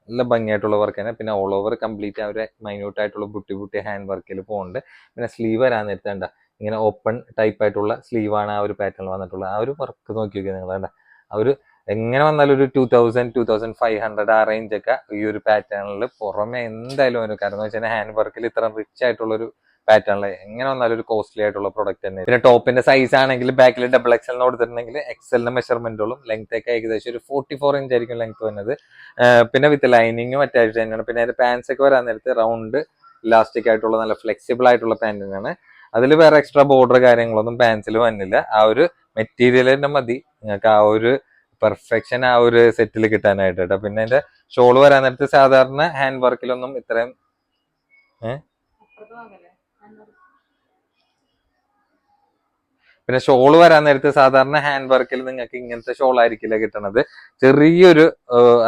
നല്ല ഭംഗിയായിട്ടുള്ള വർക്ക് തന്നെ. പിന്നെ ഓൾ ഓവർ കംപ്ലീറ്റ് ആ ഒരു മൈന്യൂട്ട് ആയിട്ടുള്ള ബുട്ടി ഹാൻഡ് വർക്കിൽ പോകുന്നുണ്ട്. പിന്നെ സ്ലീവ് വരാൻ നേരത്തെ ഇങ്ങനെ ഓപ്പൺ ടൈപ്പ് ആയിട്ടുള്ള സ്ലീവാണ് ആ ഒരു പാറ്റേൺ വന്നിട്ടുള്ളത്. ആ ഒരു വർക്ക് നോക്കി നോക്കിയാൽ നിങ്ങൾ ആ ഒരു എങ്ങനെ വന്നാലും ഒരു 2500 ആ റേഞ്ച് ഒക്കെ ഈ ഒരു പാറ്റേണിൽ പുറമെ എന്തായാലും വരും. കാരണം എന്ന് വെച്ചാൽ ഹാൻഡ് വർക്കിൽ ഇത്ര റിച്ച് ആയിട്ടുള്ളൊരു പാറ്റേണില് എങ്ങനെ വന്നാലും ഒരു കോസ്റ്റ്ലി ആയിട്ടുള്ള പ്രൊഡക്റ്റ് തന്നെ. പിന്നെ ടോപ്പിന്റെ സൈസ് ആണെങ്കിൽ ബാക്കിൽ ഡബിൾ എക്സൽ കൊടുത്തിട്ടുണ്ടെങ്കിൽ എക്സലിന്റെ മെഷർമെന്റുകളും ലെങ്ത് ഒക്കെ ഏകദേശം ഒരു 44 ഇഞ്ച് ആയിരിക്കും ലെങ്ത് വരുന്നത്. പിന്നെ വിത്ത് ലൈനിങ്ങും അറ്റാച്ച്ഡ് തന്നെയാണ്. പിന്നെ അതിന്റെ പാൻസ് ഒക്കെ വരാൻ നേരത്ത് റൗണ്ട് ഇലാസ്റ്റിക് ആയിട്ടുള്ള നല്ല ഫ്ലെക്സിബിൾ ആയിട്ടുള്ള പാന്റിനാണ്. അതിൽ വേറെ എക്സ്ട്രാ ബോർഡർ കാര്യങ്ങളൊന്നും പാൻസിൽ വന്നില്ല. ആ ഒരു മെറ്റീരിയൽ തന്നെ മതി നിങ്ങൾക്ക് ആ ഒരു പെർഫെക്ഷൻ ആ ഒരു സെറ്റിൽ കിട്ടാനായിട്ട് കേട്ടോ. പിന്നെ അതിന്റെ ഷോള് വരാൻ നേരത്ത് സാധാരണ ഹാൻഡ് വർക്കിലൊന്നും ഇത്രയും പിന്നെ ഷോള് വരാൻ നേരത്ത് സാധാരണ ഹാൻഡ് വർക്കിൽ നിങ്ങൾക്ക് ഇങ്ങനത്തെ ഷോൾ ആയിരിക്കില്ല കിട്ടണത്. ചെറിയൊരു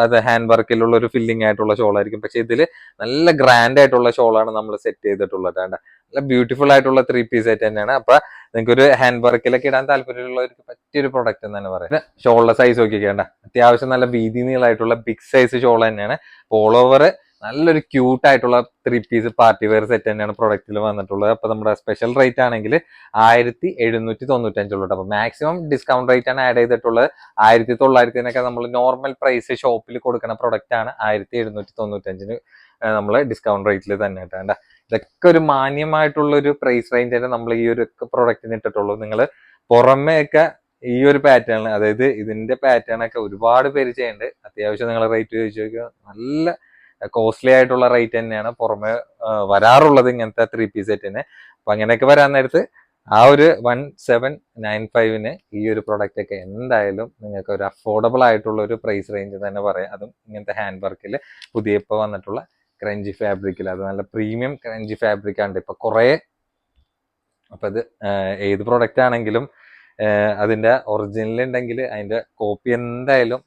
അത് ഹാൻഡ് വർക്കിലുള്ള ഒരു ഫില്ലിംഗ് ആയിട്ടുള്ള ഷോൾ ആയിരിക്കും. പക്ഷെ ഇതിൽ നല്ല ഗ്രാൻഡ് ആയിട്ടുള്ള ഷോളാണ് നമ്മൾ സെറ്റ് ചെയ്തിട്ടുള്ളത്. നല്ല ബ്യൂട്ടിഫുൾ ആയിട്ടുള്ള 3 പീസ് സെറ്റ് തന്നെയാണ്. അപ്പൊ നിങ്ങൾക്ക് ഒരു ഹാൻഡ് വർക്കിലൊക്കെ ഇടാൻ താല്പര്യമുള്ളവർക്ക് പറ്റിയൊരു പ്രൊഡക്റ്റ് എന്ന് തന്നെ പറയാം. ഷോളിന്റെ സൈസ് നോക്കിക്കേണ്ട, അത്യാവശ്യം നല്ല വീതി നീളമായിട്ടുള്ള ബിഗ് സൈസ് ഷോൾ തന്നെയാണ്. ഓൾ ഓവർ നല്ലൊരു ക്യൂട്ട് ആയിട്ടുള്ള 3 പീസ് പാർട്ടി വെയർ സെറ്റ് തന്നെയാണ് പ്രൊഡക്റ്റിൽ വന്നിട്ടുള്ളത്. അപ്പൊ നമ്മുടെ സ്പെഷ്യൽ റേറ്റ് ആണെങ്കിൽ 1795 അപ്പൊ മാക്സിമം ഡിസ്കൗണ്ട് റേറ്റ് ആണ് ആഡ് ചെയ്തിട്ടുള്ളത്. 1900 നമ്മൾ നോർമൽ പ്രൈസ് ഷോപ്പിൽ കൊടുക്കുന്ന പ്രൊഡക്റ്റ് ആണ് 1795 നമ്മൾ ഡിസ്കൗണ്ട് റേറ്റിൽ തന്നെ ഇട്ടാണ്ട. ഇതൊക്കെ ഒരു മാന്യമായിട്ടുള്ള ഒരു പ്രൈസ് റേഞ്ച് തന്നെ നമ്മൾ ഈ ഒരു പ്രൊഡക്റ്റിന് ഇട്ടിട്ടുള്ളൂ. നിങ്ങൾ പുറമേയൊക്കെ ഈ ഒരു പാറ്റേൺ, അതായത് ഇതിന്റെ പാറ്റേൺ ഒക്കെ ഒരുപാട് പേര് ചെയ്യുന്നുണ്ട്. അത്യാവശ്യം നിങ്ങൾ റേറ്റ് ചോദിച്ചു നോക്കിയാൽ നല്ല കോസ്റ്റ്ലി ആയിട്ടുള്ള റേറ്റ് തന്നെയാണ് പുറമെ വരാറുള്ളത് ഇങ്ങനത്തെ 3 പീസ് സെറ്റിന്. അപ്പൊ അങ്ങനെയൊക്കെ വരാൻ നേരത്ത് ആ ഒരു 1795 ഈ ഒരു പ്രൊഡക്റ്റ് ഒക്കെ എന്തായാലും നിങ്ങൾക്ക് ഒരു അഫോർഡബിൾ ആയിട്ടുള്ള ഒരു പ്രൈസ് റേഞ്ച് തന്നെ പറയാം. അതും ഇങ്ങനത്തെ ഹാൻഡ് വർക്കിൽ പുതിയ ഇപ്പൊ വന്നിട്ടുള്ള ക്രഞ്ചി ഫാബ്രിക്കിൽ, അത് നല്ല പ്രീമിയം ക്രഞ്ചി ഫാബ്രിക് ആണ് ഇപ്പൊ കുറെ. അപ്പൊ ഇത് ഏത് പ്രൊഡക്റ്റ് ആണെങ്കിലും അതിന്റെ ഒറിജിനൽ ഉണ്ടെങ്കിൽ അതിന്റെ കോപ്പി എന്തായാലും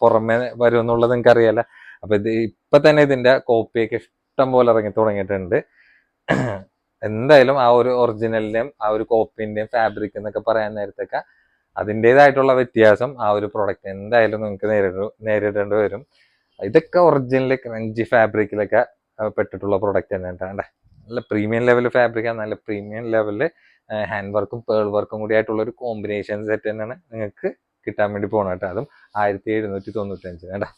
പുറമെ വരും എന്നുള്ളത് നിങ്ങൾക്ക് അറിയാലോ. അപ്പൊ ഇത് ഇപ്പൊ തന്നെ ഇതിന്റെ കോപ്പിയൊക്കെ ഇഷ്ടം പോലെ ഇറങ്ങി തുടങ്ങിയിട്ടുണ്ട്. എന്തായാലും ആ ഒരു ഒറിജിനലിന്റെയും ആ ഒരു കോപ്പിന്റെയും ഫാബ്രിക് എന്നൊക്കെ പറയാൻ നേരത്തൊക്കെ അതിൻ്റെതായിട്ടുള്ള വ്യത്യാസം ആ ഒരു പ്രൊഡക്റ്റ് എന്തായാലും നിങ്ങൾക്ക് നേരിടേണ്ടി വരും. ഇതൊക്കെ ഒറിജിനൽ ക്രഞ്ചി ഫാബ്രിക്കിലൊക്കെ പെട്ടിട്ടുള്ള പ്രൊഡക്റ്റ് തന്നെയാണ്. നല്ല പ്രീമിയം ലെവൽ ഫാബ്രിക്കാണ്, നല്ല പ്രീമിയം ലെവലില് ഹാൻഡ് വർക്കും പേൾ വർക്കും കൂടി ആയിട്ടുള്ള ഒരു കോമ്പിനേഷൻ സെറ്റ് തന്നെയാണ് നിങ്ങൾക്ക് കിട്ടാൻ വേണ്ടി പോകണം കേട്ടോ. അതും 1795 കേട്ടോ.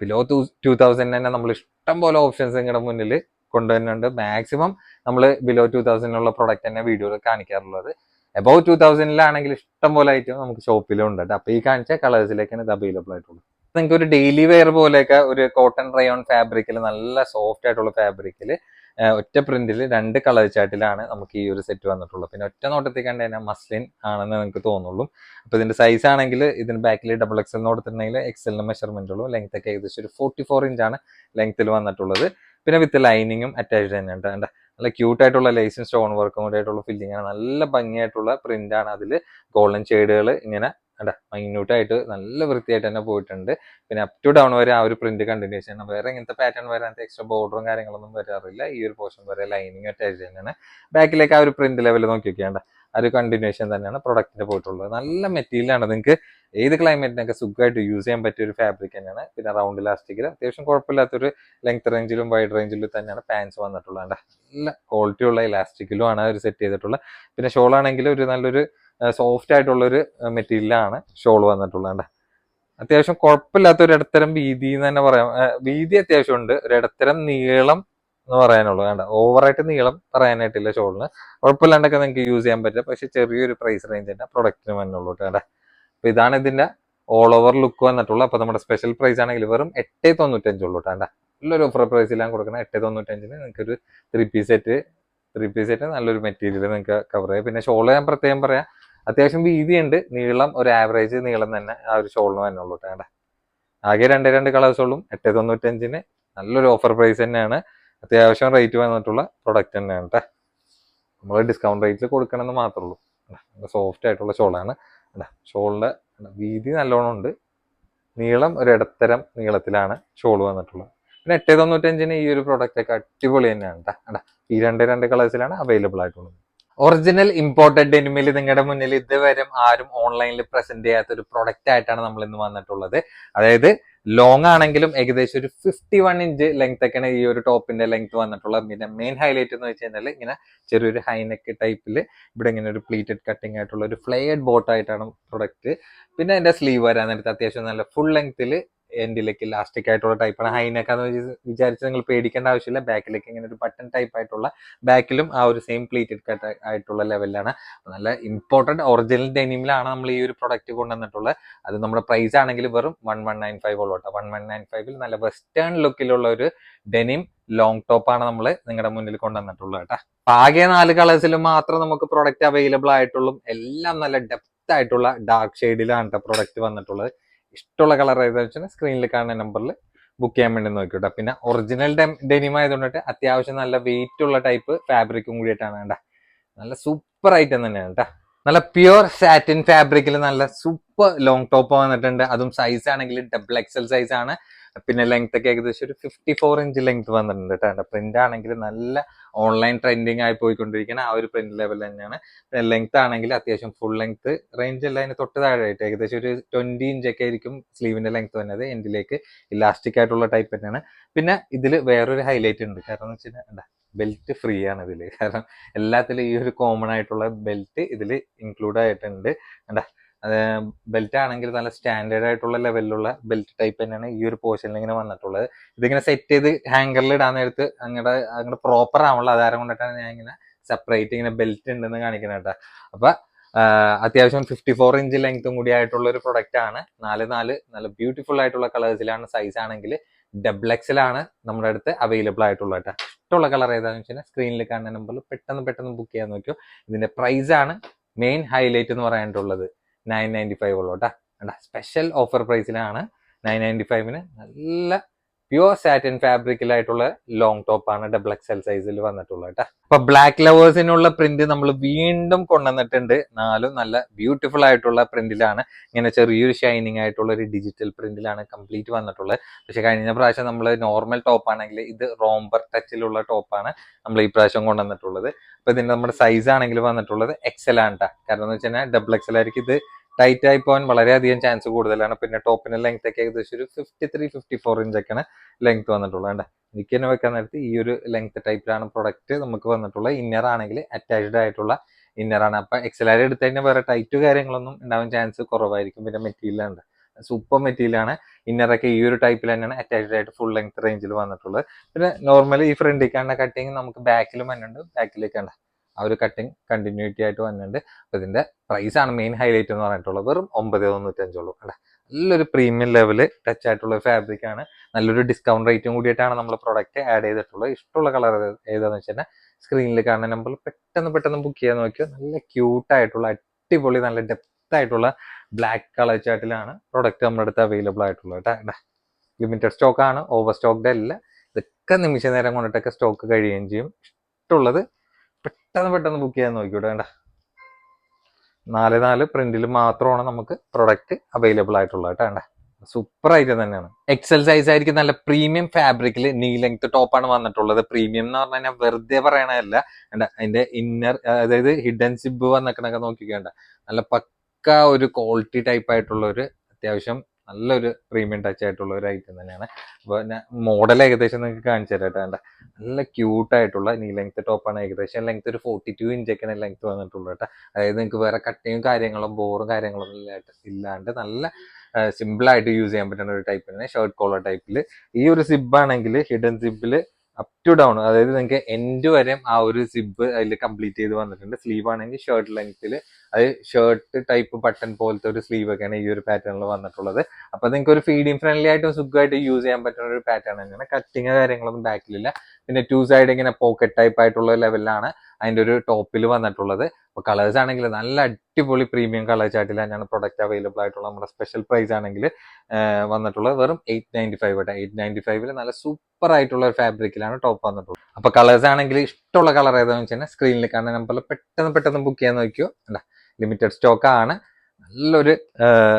ബിലോ 2000 തന്നെ നമ്മൾ ഇഷ്ടം പോലെ ഓപ്ഷൻസ് നിങ്ങളുടെ മുന്നിൽ കൊണ്ടുവരുന്നുണ്ട്. മാക്സിമം നമ്മൾ ബിലോ 2000 പ്രൊഡക്റ്റ് തന്നെ വീഡിയോയിൽ കാണിക്കാറുള്ളത്. എബവ് 2000 ഇഷ്ടം പോലെ ഐറ്റം നമുക്ക് ഷോപ്പിലും ഉണ്ട് കേട്ടോ. അപ്പൊ ഈ കാണിച്ച കളേഴ്സിലേക്കാണ് ഇത് അവൈലബിൾ ആയിട്ടുള്ളത്. നിങ്ങൾക്ക് ഒരു ഡെയിലി വെയർ പോലെയൊക്കെ ഒരു കോട്ടൺ റയോൺ ഫാബ്രിക്കിൽ, നല്ല സോഫ്റ്റ് ആയിട്ടുള്ള ഫാബ്രിക്കിൽ ഒറ്റ പ്രിന്റിൽ 2 കളർ ചാർട്ടിലാണ് നമുക്ക് ഈ ഒരു സെറ്റ് വന്നിട്ടുള്ളത്. പിന്നെ ഒറ്റ നോട്ടത്തിൽ കണ്ടു കഴിഞ്ഞാൽ മസ്ലിൻ ആണെന്ന് നിങ്ങൾക്ക് തോന്നുള്ളൂ. അപ്പൊ ഇതിന്റെ സൈസ് ആണെങ്കിൽ ഇതിന് ബാക്കിൽ ഡബിൾ എക്സൽ കൊടുത്തിട്ടുണ്ടെങ്കിൽ എക്സലിന്റെ മെഷർമെന്റുള്ളൂ. ലെങ്ത് ഒക്കെ ഏകദേശം ഒരു 44 ഇഞ്ചാണ് ലെങ്ത്തിൽ വന്നിട്ടുള്ളത്. പിന്നെ വിത്ത് ലൈനിങ്ങും അറ്റാച്ച്ഡ് തന്നെയാണ്. നല്ല ക്യൂട്ട് ആയിട്ടുള്ള ലേസും സ്റ്റോൺ വർക്കും കൂടി ആയിട്ടുള്ള ഫില്ലിംഗ് ആണ്. നല്ല ഭംഗിയായിട്ടുള്ള പ്രിന്റ് ആണ്. അതിൽ ഗോൾഡൻ ഷെയ്ഡുകൾ ഇങ്ങനെ മൈന്യൂട്ടായിട്ട് നല്ല വൃത്തിയായിട്ട് തന്നെ പോയിട്ടുണ്ട്. പിന്നെ അപ് ടു ഡൗൺ വരെ ആ ഒരു പ്രിന്റ് കണ്ടിന്യൂസ് ആണ്. വേറെ ഇങ്ങനത്തെ പാറ്റേൺ വരാൻ എക്സ്ട്രാ ബോർഡറും കാര്യങ്ങളൊന്നും വരാറില്ല. ഈ ഒരു പോർഷൻ വരെ ലൈനിങ് അറ്റാച്ച് തന്നെയാണ്. ബാക്കിലേക്ക് ആ ഒരു പ്രിന്റ് ലെവൽ നോക്കി വെക്കേണ്ട ആ ഒരു കണ്ടിന്യൂഷൻ തന്നെയാണ് പ്രൊഡക്റ്റിന് പോയിട്ടുള്ളത്. നല്ല മെറ്റീരിയലാണ്. നിങ്ങൾക്ക് ഏത് ക്ലൈമറ്റിനൊക്കെ സുഖമായിട്ട് യൂസ് ചെയ്യാൻ പറ്റിയ ഒരു ഫാബ്രിക് തന്നെയാണ്. പിന്നെ റൗണ്ട് ഇലാസ്റ്റിക്കിൽ അത്യാവശ്യം കുഴപ്പമില്ലാത്തൊരു ലെങ്ത് റേഞ്ചിലും വൈഡ് റേഞ്ചിലും തന്നെയാണ് പാൻസ് വന്നിട്ടുള്ളത്. നല്ല ക്വാളിറ്റി ഉള്ള ഇലാസ്റ്റിക്കിലും ആണ് ഒരു സെറ്റ് ചെയ്തിട്ടുള്ളത്. പിന്നെ ഷോൾ ആണെങ്കിൽ ഒരു നല്ലൊരു സോഫ്റ്റ് ആയിട്ടുള്ള ഒരു മെറ്റീരിയലാണ് ഷോൾ വന്നിട്ടുള്ളത്. അത്യാവശ്യം കുഴപ്പമില്ലാത്ത ഒരു ഇടത്തരം വീതി എന്ന് തന്നെ പറയാം. വീതി അത്യാവശ്യം ഉണ്ട്, ഒരു ഇടത്തരം നീളം എന്ന് പറയാനുള്ളൂ. ഓവറായിട്ട് നീളം പറയാനായിട്ടില്ല ഷോളിന്. കുഴപ്പമില്ലാണ്ടൊക്കെ നിങ്ങൾക്ക് യൂസ് ചെയ്യാൻ പറ്റില്ല. പക്ഷെ ചെറിയൊരു പ്രൈസ് റേഞ്ച് തന്നെ പ്രൊഡക്റ്റിന് വന്നുള്ളൂ കേട്ടോ. അപ്പൊ ഇതാണ് ഇതിന്റെ ഓൾ ഓവർ ലുക്ക് വന്നിട്ടുള്ളത്. അപ്പൊ നമ്മുടെ സ്പെഷ്യൽ പ്രൈസ് ആണെങ്കിൽ വെറും 895 ഉള്ളൂ കേട്ടോ. നല്ലൊരു ഓഫർ പ്രൈസിലാണ് കൊടുക്കുന്നത്. 895 നിങ്ങൾക്ക് ഒരു 3 പീസ് സെറ്റ് നല്ലൊരു മെറ്റീരിയൽ നിങ്ങൾക്ക് കവർ ചെയ്യാം. പിന്നെ ഷോള് ഞാൻ പ്രത്യേകം പറയാം, അത്യാവശ്യം വീതിയുണ്ട്, നീളം ഒരു ആവറേജ് നീളം തന്നെ ആ ഒരു ഷോളിന് വന്നുള്ളൂ കേട്ടോ. ആകെ 2 കളേഴ്സുകളും 895 നല്ലൊരു ഓഫർ പ്രൈസ് തന്നെയാണ്. അത്യാവശ്യം റേറ്റ് വന്നിട്ടുള്ള പ്രൊഡക്റ്റ് തന്നെയാണ് കേട്ടോ. നമ്മൾ ഡിസ്കൗണ്ട് റേറ്റിൽ കൊടുക്കണമെന്ന് മാത്രമേ ഉള്ളൂ. സോഫ്റ്റ് ആയിട്ടുള്ള ഷോളാണ്. ഷോളിന്റെ വീതി നല്ലോണം ഉണ്ട്, നീളം ഒരു ഇടത്തരം നീളത്തിലാണ് ഷോൾ വന്നിട്ടുള്ളത്. പിന്നെ 895 ഈ ഒരു പ്രൊഡക്റ്റ് ഒക്കെ അടിപൊളി തന്നെയാണ് കേട്ടോ. ഈ 2 കളേഴ്സിലാണ് അവൈലബിൾ ആയിട്ടുള്ളത്. ഒറിജിനൽ ഇമ്പോർട്ടഡ് ഡെനിമിൽ നിങ്ങളുടെ മുന്നിൽ ഇതുവരെ ആരും ഓൺലൈനിൽ പ്രസന്റ് ചെയ്യാത്ത ഒരു പ്രൊഡക്റ്റ് ആയിട്ടാണ് നമ്മൾ ഇന്ന് വന്നിട്ടുള്ളത്. അതായത് ലോങ് ആണെങ്കിലും ഏകദേശം ഒരു 51 ഇഞ്ച് ലെങ്ത് ഒക്കെയാണ് ഈ ഒരു ടോപ്പിന്റെ ലെങ്ത് വന്നിട്ടുള്ളത്. പിന്നെ മെയിൻ ഹൈലൈറ്റ് എന്ന് വെച്ച് കഴിഞ്ഞാൽ ഇങ്ങനെ ചെറിയൊരു ഹൈനെക്ക് ടൈപ്പിൽ ഇവിടെ ഇങ്ങനെ ഒരു പ്ലീറ്റഡ് കട്ടിങ് ആയിട്ടുള്ള ഒരു ഫ്ലെയർഡ് ബോട്ട് ആയിട്ടാണ് പ്രൊഡക്റ്റ്. പിന്നെ അതിന്റെ സ്ലീവ് വരാൻ നേരത്തെ അത്യാവശ്യം നല്ല ഫുൾ ലെങ്ത്തിൽ എൻഡിലേക്ക് ഇലാസ്റ്റിക് ആയിട്ടുള്ള ടൈപ്പാണ്. ഹൈനെക്ക് എന്ന് വിചാരിച്ച് നിങ്ങൾ പേടിക്കേണ്ട ആവശ്യമില്ല. ബാക്കിലേക്ക് ഇങ്ങനെ ഒരു ബട്ടൺ ടൈപ്പ് ആയിട്ടുള്ള, ബാക്കിലും ആ ഒരു സെയിം പ്ലീറ്റഡ് കട്ട് ആയിട്ടുള്ള ലെവലിലാണ്. നല്ല ഇമ്പോർട്ടന്റ് ഒറിജിനൽ ഡെനിമിലാണ് നമ്മൾ ഈ ഒരു പ്രൊഡക്റ്റ് കൊണ്ടുവന്നിട്ടുള്ളത്. അത് നമ്മുടെ പ്രൈസ് ആണെങ്കിൽ വെറും 1195 ഉള്ളൂ കേട്ടോ. 1195 നല്ല വെസ്റ്റേൺ ലുക്കിലുള്ള ഒരു ഡെനിം ലോങ് ടോപ്പാണ് നമ്മൾ നിങ്ങളുടെ മുന്നിൽ കൊണ്ടുവന്നിട്ടുള്ളത് കേട്ടോ. ആകെ 4 കളേഴ്സിൽ മാത്രം നമുക്ക് പ്രൊഡക്റ്റ് അവൈലബിൾ ആയിട്ടുള്ളൂ. എല്ലാം നല്ല ഡെപ്ത് ആയിട്ടുള്ള ഡാർക്ക് ഷെയ്ഡിലാണ് കേട്ടോ പ്രൊഡക്റ്റ് വന്നിട്ടുള്ളത്. ഇഷ്ടമുള്ള കളർ ഏതാണെന്ന് വെച്ചാൽ സ്ക്രീനിൽ കാണുന്ന നമ്പറിൽ ബുക്ക് ചെയ്യാൻ വേണ്ടി നോക്കിട്ടോ. പിന്നെ ഒറിജിനൽ ഡെനിം ആയതുകൊണ്ടിട്ട് അത്യാവശ്യം നല്ല വെയിറ്റ് ഉള്ള ടൈപ്പ് ഫാബ്രിക്കും കൂടിയിട്ടാണ് കേട്ടോ. നല്ല സൂപ്പർ ഐറ്റം തന്നെയാണ് കേട്ടോ. നല്ല പ്യുവർ സാറ്റിൻ ഫാബ്രിക്കിൽ നല്ല സൂപ്പർ ലോങ് ടോപ്പ് വന്നിട്ടുണ്ട്. അതും സൈസ് ആണെങ്കിൽ ഡബിൾ എക്സൽ സൈസ് ആണ്. പിന്നെ ലെങ്ത് ഒക്കെ ഏകദേശം ഒരു 54 ഇഞ്ച് ലെങ്ത് വന്നിട്ടുണ്ട് കേട്ടോ. പ്രിന്റ് ആണെങ്കിൽ നല്ല ഓൺലൈൻ ട്രെൻഡിങ് ആയി പോയിക്കൊണ്ടിരിക്കുന്ന ആ ഒരു പ്രിന്റ് ലെവൽ തന്നെയാണ്. ലെങ്ത് ആണെങ്കിൽ അത്യാവശ്യം ഫുൾ ലെങ്ത് റേഞ്ച് അല്ല, അതിന് തൊട്ട് താഴെയായിട്ട് ഏകദേശം ഒരു 20 ഇഞ്ചൊക്കെ ആയിരിക്കും സ്ലീവിന്റെ ലെങ്ത് വന്നത്. എൻഡിലേക്ക് ഇലാസ്റ്റിക് ആയിട്ടുള്ള ടൈപ്പ് തന്നെയാണ്. പിന്നെ ഇതിൽ വേറൊരു ഹൈലൈറ്റ് ഉണ്ട്. കാരണം എന്ന് വെച്ച് കഴിഞ്ഞാൽ ബെൽറ്റ് ഫ്രീ ആണ് ഇതില്. കാരണം എല്ലാത്തിലും ഈ ഒരു കോമൺ ആയിട്ടുള്ള ബെൽറ്റ് ഇതിൽ ഇൻക്ലൂഡ് ആയിട്ടുണ്ട്. എന്താ ബെൽറ്റ് ആണെങ്കിൽ നല്ല സ്റ്റാൻഡേർഡ് ആയിട്ടുള്ള ലെവലിലുള്ള ബെൽറ്റ് ടൈപ്പ് തന്നെയാണ് ഈ ഒരു പോർഷനിൽ ഇങ്ങനെ വന്നിട്ടുള്ളത്. ഇതിങ്ങനെ സെറ്റ് ചെയ്ത് ഹാങ്കറിൽ ഇടാൻ നേരത്ത് അങ്ങോട്ട് പ്രോപ്പർ ആവുള്ള ആധാരം കൊണ്ടിട്ടാണ് ഞാൻ ഇങ്ങനെ സെപ്പറേറ്റ് ഇങ്ങനെ ബെൽറ്റ് ഉണ്ടെന്ന് കാണിക്കുന്നത് കേട്ടോ. അപ്പൊ അത്യാവശ്യം 54 ഇഞ്ച് ലെങ്ത്തും കൂടി ആയിട്ടുള്ള ഒരു പ്രൊഡക്റ്റ് ആണ്. 4 നല്ല ബ്യൂട്ടിഫുൾ ആയിട്ടുള്ള കളേഴ്സിലാണ്. സൈസ് ആണെങ്കിൽ ഡബിൾ എക്സൽ ആണ് നമ്മുടെ അടുത്ത് അവൈലബിൾ ആയിട്ടുള്ള കേട്ടോ. ഇഷ്ടമുള്ള കളർ ഏതാണെന്ന് വെച്ചാൽ സ്ക്രീനിൽ കാണുന്ന നമ്പറിൽ പെട്ടെന്ന് ബുക്ക് ചെയ്യാൻ നോക്കിയോ. ഇതിന്റെ പ്രൈസ് ആണ് മെയിൻ ഹൈലൈറ്റ് എന്ന് പറയാനുള്ളത്. 995 ഉള്ളൂ കേട്ടോ. സ്പെഷ്യൽ ഓഫർ പ്രൈസിലാണ് 995 നല്ല പ്യുവർ സാറ്റിൻ ഫാബ്രിക്കിലായിട്ടുള്ള ലോങ് ടോപ്പ് ആണ് ഡബിൾ എക്സൽ സൈസിൽ വന്നിട്ടുള്ളത് കേട്ടോ. അപ്പൊ ബ്ലാക്ക് ലവേഴ്സിനുള്ള പ്രിന്റ് നമ്മൾ വീണ്ടും കൊണ്ടുവന്നിട്ടുണ്ട്. 4 നല്ല ബ്യൂട്ടിഫുൾ ആയിട്ടുള്ള പ്രിന്റിലാണ്. ഇങ്ങനെ ചെറിയൊരു ഷൈനിങ് ആയിട്ടുള്ള ഒരു ഡിജിറ്റൽ പ്രിന്റിലാണ് കംപ്ലീറ്റ് വന്നിട്ടുള്ളത്. പക്ഷെ കഴിഞ്ഞ പ്രാവശ്യം നമ്മൾ നോർമൽ ടോപ്പ് ആണെങ്കിൽ ഇത് റോംബർ ടച്ചിലുള്ള ടോപ്പാണ് നമ്മൾ ഈ പ്രാവശ്യം കൊണ്ടുവന്നിട്ടുള്ളത്. അപ്പൊ ഇതിന്റെ നമ്മുടെ സൈസ് ആണെങ്കിൽ വന്നിട്ടുള്ളത് എക്സൽ ആണ് കേട്ടോ. കാരണം എന്ന് വെച്ച് കഴിഞ്ഞാൽ ഡബിൾ എക്സൽ ആയിരിക്കും ഇത് ടൈറ്റ് ആയി പോകാൻ വളരെയധികം ചാൻസ് കൂടുതലാണ്. പിന്നെ ടോപ്പിന്റെ ലെങ്ത് ഒക്കെ ഏകദേശം ഒരു 53-54 ഇഞ്ചൊക്കെയാണ് ലെങ്ത് വന്നിട്ടുള്ളത്. വേണ്ട എനിക്ക് തന്നെ വെക്കാൻ നേരത്ത് ഈ ഒരു ലെങ്ത് ടൈപ്പിലാണ് പ്രൊഡക്റ്റ് നമുക്ക് വന്നിട്ടുള്ളത്. ഇന്നർ ആണെങ്കിൽ അറ്റാച്ച്ഡ് ആയിട്ടുള്ള ഇന്നറാണ്. അപ്പൊ എക്സലാരി എടുത്തു കഴിഞ്ഞാൽ വേറെ ടൈറ്റ് കാര്യങ്ങളൊന്നും ഉണ്ടാവാൻ ചാൻസ് കുറവായിരിക്കും. പിന്നെ മെറ്റീരിയൽ ഉണ്ട്, സൂപ്പർ മെറ്റീരിയലാണ്. ഇന്നറൊക്കെ ഈ ഒരു ടൈപ്പിൽ തന്നെയാണ് അറ്റാച്ച്ഡ് ആയിട്ട് ഫുൾ ലെങ്ത് റേഞ്ചിൽ വന്നിട്ടുള്ളത്. പിന്നെ നോർമലി ഈ ഫ്രണ്ടിലേക്കാണ് കട്ടിങ് നമുക്ക് ബാക്കിലും വന്നിട്ടുണ്ട്. ബാക്കിലേക്കാണ് ആ ഒരു കട്ടിങ് കണ്ടിന്യൂറ്റി ആയിട്ട് വന്നിട്ടുണ്ട്. അപ്പൊ ഇതിന്റെ പ്രൈസ് ആണ് മെയിൻ ഹൈലൈറ്റ് എന്ന് പറഞ്ഞിട്ടുള്ളത്. വെറും 995 ഉള്ളൂ. നല്ലൊരു പ്രീമിയം ലെവല് ടച്ച് ആയിട്ടുള്ള ഫാബ്രിക് ആണ്. നല്ലൊരു ഡിസ്കൗണ്ട് റേറ്റും കൂടിയിട്ടാണ് നമ്മൾ പ്രൊഡക്റ്റ് ആഡ് ചെയ്തിട്ടുള്ളത്. ഇഷ്ടമുള്ള കളർ ഏതാന്ന് വെച്ചാൽ സ്ക്രീനിൽ കാണുന്ന നമ്പറിൽ പെട്ടെന്ന് ബുക്ക് ചെയ്യാൻ നോക്കിയോ. നല്ല ക്യൂട്ട് ആയിട്ടുള്ള അടിപൊളി നല്ല ഡെപ്ത് ആയിട്ടുള്ള ബ്ലാക്ക് കളർ ചാർട്ടിലാണ് പ്രൊഡക്റ്റ് നമ്മുടെ അടുത്ത് അവൈലബിൾ ആയിട്ടുള്ളത് കേട്ടോ. ലിമിറ്റഡ് സ്റ്റോക്ക് ആണ്, ഓവർ സ്റ്റോക്ക്ഡ് അല്ല. ഇതൊക്കെ നിമിഷ നേരം കൊണ്ടിട്ടൊക്കെ സ്റ്റോക്ക് കഴിയുകയും ചെയ്യും. ഇഷ്ടമുള്ളത് പെട്ടെന്ന് ബുക്ക് ചെയ്യാൻ നോക്കിയോട്ടെ. വേണ്ട 4 പ്രിന്റിൽ മാത്രമാണ് നമുക്ക് പ്രൊഡക്റ്റ് അവൈലബിൾ ആയിട്ടുള്ളത് കേട്ടോ. സൂപ്പർ ഐറ്റം തന്നെയാണ്. എക്സൽ സൈസ് ആയിരിക്കും. നല്ല പ്രീമിയം ഫാബ്രിക്കിൽ നീ ലെങ്ത് ടോപ്പാണ് വന്നിട്ടുള്ളത്. പ്രീമിയം എന്ന് പറഞ്ഞു കഴിഞ്ഞാൽ വെറുതെ പറയണതല്ല. അതിന്റെ ഇന്നർ അതായത് ഹിഡൻ സിബ് വന്നിക്കണൊക്കെ നോക്കിക്കേണ്ട. നല്ല പക്ക ഒരു ക്വാളിറ്റി ടൈപ്പ് ആയിട്ടുള്ള ഒരു അത്യാവശ്യം നല്ലൊരു പ്രീമിയം ടച്ച് ആയിട്ടുള്ള ഒരു ഐറ്റം തന്നെയാണ്. അപ്പൊ മോഡൽ ഏകദേശം നിങ്ങൾക്ക് കാണിച്ചു തരാം കേട്ടോ. നല്ല ക്യൂട്ട് ആയിട്ടുള്ള നീ ലെങ്ത് ടോപ്പാണ്. ഏകദേശം ലെങ്ത് ഒരു 42 ഇഞ്ചൊക്കെയാണ് ലെങ്ത് വന്നിട്ടുള്ളത് കേട്ടോ. അതായത് നിങ്ങൾക്ക് വേറെ കട്ടിങ്ങും കാര്യങ്ങളും ബോറും കാര്യങ്ങളൊന്നും ഇല്ലാണ്ട് നല്ല സിമ്പിൾ ആയിട്ട് യൂസ് ചെയ്യാൻ പറ്റുന്ന ഒരു ടൈപ്പ് തന്നെ. ഷർട്ട് കോളർ ടൈപ്പിൽ ഈ ഒരു സിബ് ആണെങ്കിൽ ഹിഡൻ സിബിൽ അപ് ടു ഡൗൺ, അതായത് നിങ്ങൾക്ക് എൻഡ് വരെ ആ ഒരു സിബ് അതിൽ കംപ്ലീറ്റ് ചെയ്ത് വന്നിട്ടുണ്ട്. സ്ലീവ് ആണെങ്കിൽ ഷർട്ട് ലെങ്ത്തിൽ അത് ഷർട്ട് ടൈപ്പ് ബട്ടൺ പോലത്തെ ഒരു സ്ലീവ് ഒക്കെയാണ് ഈ ഒരു പാറ്റേണിൽ വന്നിട്ടുള്ളത്. അപ്പൊ നിങ്ങൾക്ക് ഒരു ഫീഡിങ് ഫ്രണ്ട്ലി ആയിട്ടും സുഖമായിട്ട് യൂസ് ചെയ്യാൻ പറ്റുന്ന ഒരു പാറ്റേൺ തന്നെയാണ്. കട്ടിങ് കാര്യങ്ങളൊന്നും ബാക്കിലില്ല. പിന്നെ 2 സൈഡ് ഇങ്ങനെ പോക്കറ്റ് ടൈപ്പ് ആയിട്ടുള്ള ലെവലിലാണ് അതിന്റെ ഒരു ടോപ്പിൽ വന്നിട്ടുള്ളത്. അപ്പൊ കളേഴ്സ് ആണെങ്കിൽ നല്ല അടിപൊളി പ്രീമിയം കളർ ചാർട്ടിൽ തന്നെയാണ് പ്രൊഡക്റ്റ് അവൈലബിൾ ആയിട്ടുള്ള. നമ്മുടെ സ്പെഷ്യൽ പ്രൈസ് ആണെങ്കിൽ വന്നിട്ടുള്ളത് വെറും 895 കേട്ടോ. 895 നല്ല സൂപ്പർ ആയിട്ടുള്ള ഒരു ഫാബ്രിക്കിലാണ് ടോപ്പ് വന്നിട്ടുള്ളത്. അപ്പൊ കളേഴ്സ് ആണെങ്കിൽ ഇഷ്ടമുള്ള കളർ ഏതാണെന്ന് വെച്ചാൽ സ്ക്രീനിൽ കാണുന്ന നമ്പറിൽ പെട്ടെന്ന് ബുക്ക് ചെയ്യാൻ നോക്കിയോ. അല്ല ലിമിറ്റഡ് സ്റ്റോക്ക് ആണ്. നല്ലൊരു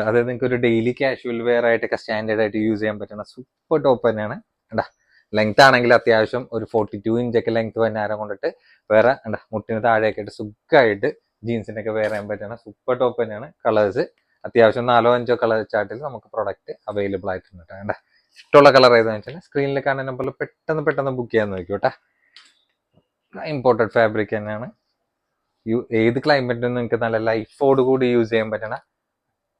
അതായത് നിങ്ങൾക്ക് ഒരു ഡെയിലി കാഷ്വൽ വെയർ ആയിട്ടൊക്കെ സ്റ്റാൻഡേർഡ് ആയിട്ട് യൂസ് ചെയ്യാൻ പറ്റുന്ന സൂപ്പർ ടോപ്പ് തന്നെയാണ്. ലെങ്ത് ആണെങ്കിൽ അത്യാവശ്യം ഒരു 42 ഇഞ്ചൊക്കെ ലെങ്ത് വന്നാരം കൊണ്ടിട്ട് വേറെ മുട്ടിന് താഴെയൊക്കെ ആയിട്ട് സുഖമായിട്ട് ജീൻസിന്റെ ഒക്കെ വെയർ ചെയ്യാൻ പറ്റുന്ന സൂപ്പർ ടോപ്പ് തന്നെയാണ്. കളേഴ്സ് അത്യാവശ്യം 4-5 കളർ ചാർട്ടിൽ നമുക്ക് പ്രൊഡക്റ്റ് അവൈലബിൾ ആയിട്ടുണ്ട് കേട്ടോ. ഇഷ്ടമുള്ള കളർ ഏതാണെന്ന് വെച്ചാൽ സ്ക്രീനിൽ കാണുന്ന നമ്പറിൽ പെട്ടെന്ന് ബുക്ക് ചെയ്യാൻ നോക്കിയോട്ടെ. ഇമ്പോർട്ടഡ് ഫാബ്രിക് തന്നെയാണ്. ഏത് ക്ലൈമറ്റിനും നിങ്ങൾക്ക് നല്ല ലൈഫോട് കൂടി യൂസ് ചെയ്യാൻ പറ്റണ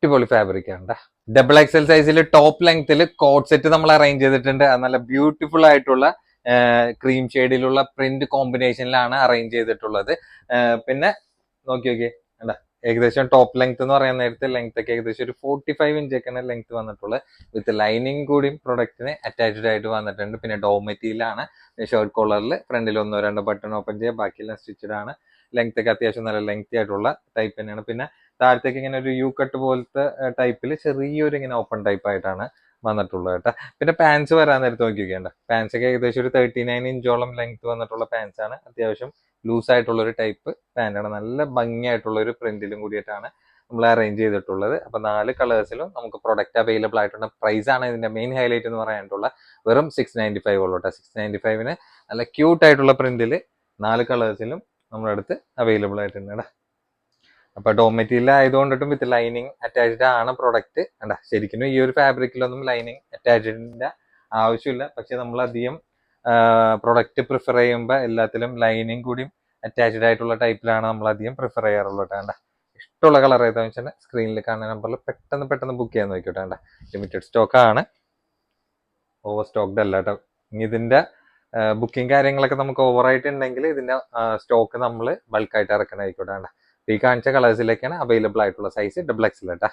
അടിപൊളി ഫാബ്രിക് ആണ്. ഡബിൾ എക്സൽ സൈസിൽ ടോപ്പ് ലെങ്ത്തിൽ കോട്ട് സെറ്റ് നമ്മൾ അറേഞ്ച് ചെയ്തിട്ടുണ്ട്. അത് നല്ല ബ്യൂട്ടിഫുൾ ആയിട്ടുള്ള ക്രീം ഷെയ്ഡിലുള്ള പ്രിന്റ് കോമ്പിനേഷനിലാണ് അറേഞ്ച് ചെയ്തിട്ടുള്ളത്. പിന്നെ നോക്കി നോക്കിയേ, ഏകദേശം ടോപ്പ് ലെങ്ത് എന്ന് പറയാൻ നേരത്തെ ലെങ്ത് ഒക്കെ ഏകദേശം ഒരു 45 ഇഞ്ചൊക്കെയാണ് ലെങ്ത് വന്നിട്ടുള്ളത്. വിത്ത് ലൈനിങ് കൂടിയും പ്രൊഡക്റ്റിന് അറ്റാച്ച്ഡ് ആയിട്ട് വന്നിട്ടുണ്ട്. പിന്നെ ഡോ മെറ്റീരിയലാണ്. ഷർട്ട് കോളറിൽ ഫ്രണ്ടിൽ 1-2 ബട്ടൺ ഓപ്പൺ ചെയ്യുക, ബാക്കിയെല്ലാം സ്റ്റിച്ചഡ് ആണ്. ലെങ്ത് ഒക്കെ അത്യാവശ്യം നല്ല ലെങ്തി ആയിട്ടുള്ള ടൈപ്പ് തന്നെയാണ്. പിന്നെ താഴത്തേക്ക് ഇങ്ങനെ ഒരു യു കട്ട് പോലത്തെ ടൈപ്പിൽ ചെറിയൊരു ഇങ്ങനെ ഓപ്പൺ ടൈപ്പ് ആയിട്ടാണ് വന്നിട്ടുള്ളത് കേട്ടോ. പിന്നെ പാൻസ് വരാൻ നേരത്ത് നോക്കി നോക്കിയാണ്ട, പാൻസ് ഒക്കെ ഏകദേശം ഒരു 39 ഇഞ്ചോളം ലെങ്ത് വന്നിട്ടുള്ള പാൻസ് ആണ്. അത്യാവശ്യം ലൂസ് ആയിട്ടുള്ള ഒരു ടൈപ്പ് പാൻറ്റാണ്. നല്ല ഭംഗിയായിട്ടുള്ള ഒരു പ്രിന്റിലും കൂടിയിട്ടാണ് നമ്മൾ അറേഞ്ച് ചെയ്തിട്ടുള്ളത്. അപ്പൊ 4 കളേഴ്സിലും നമുക്ക് പ്രൊഡക്റ്റ് അവൈലബിൾ ആയിട്ടുണ്ട്. പ്രൈസ് ആണ് ഇതിന്റെ മെയിൻ ഹൈലൈറ്റ് എന്ന് പറയാനുള്ള. വെറും 695 ഉള്ളൂ കേട്ടോ. 695 നല്ല ക്യൂട്ട് ആയിട്ടുള്ള പ്രിന്റിൽ 4 കളേഴ്സിലും നമ്മുടെ അടുത്ത് അവൈലബിൾ ആയിട്ടുണ്ട് കേട്ടോ. അപ്പൊ ഡോ മെറ്റീരിയൽ ആയതുകൊണ്ടിട്ടും വിത്ത് ലൈനിങ് അറ്റാച്ച്ഡ് ആണ് പ്രൊഡക്റ്റ്. ശരിക്കും ഈ ഒരു ഫാബ്രിക്കിലൊന്നും ലൈനിങ് അറ്റാച്ച്ഡിന്റെ ആവശ്യമില്ല. പക്ഷെ നമ്മൾ അധികം പ്രൊഡക്റ്റ് പ്രിഫർ ചെയ്യുമ്പോൾ എല്ലാത്തിലും ലൈനിങ് കൂടി അറ്റാച്ച്ഡ് ആയിട്ടുള്ള ടൈപ്പിലാണ് നമ്മൾ അധികം പ്രിഫർ ചെയ്യാറുള്ളത് കേട്ടോ. ഇഷ്ടമുള്ള കളർ ഏതാണെന്ന് വെച്ചാൽ സ്ക്രീനിൽ കാണുന്ന നമ്പറിൽ പെട്ടെന്ന് ബുക്ക് ചെയ്യാൻ നോക്കിയോട്ടെ. ലിമിറ്റഡ് സ്റ്റോക്ക് ആണ്, ഓവർ സ്റ്റോക്ക്ഡ് അല്ല കേട്ടോ. ഇനി ഇതിന്റെ ബുക്കിംഗ് കാര്യങ്ങളൊക്കെ നമുക്ക് ഓവറായിട്ടുണ്ടെങ്കിൽ ഇതിന്റെ സ്റ്റോക്ക് നമ്മൾ ബൾക്കായിട്ട് ഇറക്കണമായിക്കോട്ടെ. ഈ കാണിച്ച കളേഴ്സിലേക്കാണ് അവൈലബിൾ ആയിട്ടുള്ള സൈസ് XXL കേട്ടോ.